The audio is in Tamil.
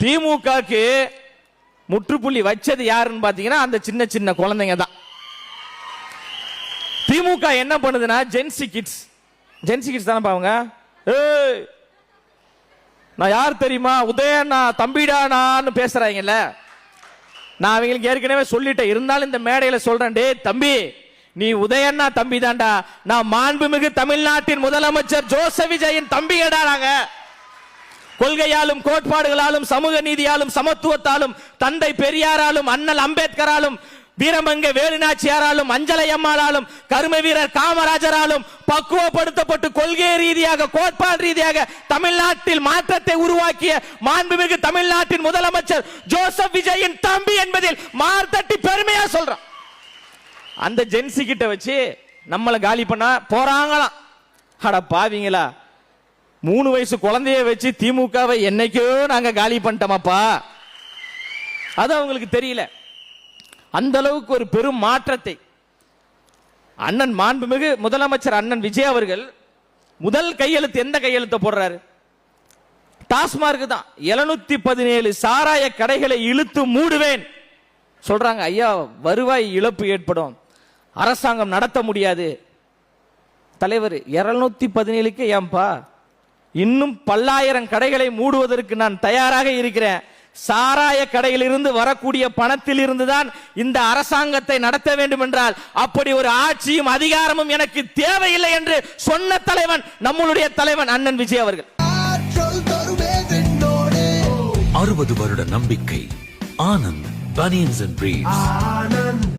திமுகக்கு முற்றுப்புள்ளி வச்சது யாருன்னு பாத்தீங்கன்னா அந்த சின்ன சின்ன குழந்தைங்க தான். திமுக என்ன பண்ணுதுன்னா ஜென்சி கிட்ஸ் தானே பாவங்க. நான் யார் தெரியுமா, உதயண்ணா தம்பிடானான்னு பேசுறாங்கல்ல. நான் அவங்களுக்கு ஏற்கனவே சொல்லிட்டேன், இருந்தாலும் இந்த மேடையில சொல்றேன், டே தம்பி நீ உதயண்ணா தம்பி தான்டா, நான் மாண்புமிகு தமிழ்நாட்டின் முதலமைச்சர் ஜோசப் விஜயின் தம்பிடா. நாங்க கொள்கையாலும் கோட்பாடுகளாலும் சமூக நீதியாலும் சமத்துவத்தாலும் தந்தை பெரியாராலும் அண்ணல் அம்பேத்கராலும் வீரமங்க வேலுநாச்சியாராலும் அஞ்சலை அம்மாளாலும் கரும வீரர் காமராஜராலும் பக்குவப்படுத்தப்பட்டு கொள்கை ரீதியாக கோட்பாடு ரீதியாக தமிழ்நாட்டில் மாற்றத்தை உருவாக்கிய மாண்புமிகு தமிழ்நாட்டின் முதலமைச்சர் ஜோசப் விஜயின் தம்பி என்பதில் மார்த்தட்டி பெருமையா சொல்றான். அந்த ஜென்சி கிட்ட வச்சு நம்மளை காலி பண்ண போறாங்களாம். அட பாவீங்களா, 3 வயசு குழந்தைய வச்சு திமுகவை என்னைக்கோ நாங்க காலி பண்ணிட்டோமாப்பா. அது அவங்களுக்கு தெரியல. அந்த அளவுக்கு ஒரு பெரும் மாற்றத்தை அண்ணன் மாண்புமிகு முதலமைச்சர் அண்ணன் விஜய் அவர்கள் முதல் கையெழுத்து எந்த கையெழுத்தை போடுறாரு? டாஸ்மார்க் தான். 717 சாராய கடைகளை இழுத்து மூடுவேன் சொல்றாங்க. ஐயா, வருவாய் இழப்பு ஏற்படும், அரசாங்கம் நடத்த முடியாது. தலைவர் 217க்கு ஏன்பா, இன்னும் பல்லாயிரம் கடைகளை மூடுவதற்கு நான் தயாராக இருக்கிறேன். சாராய கடையில் இருந்து வரக்கூடிய பணத்தில் இருந்துதான் இந்த அரசாங்கத்தை நடத்த வேண்டும் என்றால் அப்படி ஒரு ஆட்சியும் அதிகாரமும் எனக்கு தேவையில்லை என்று சொன்ன தலைவன் நம்மளுடைய தலைவன் அண்ணன் விஜய் அவர்கள். 60 வருட நம்பிக்கை. Anand banians and briefs.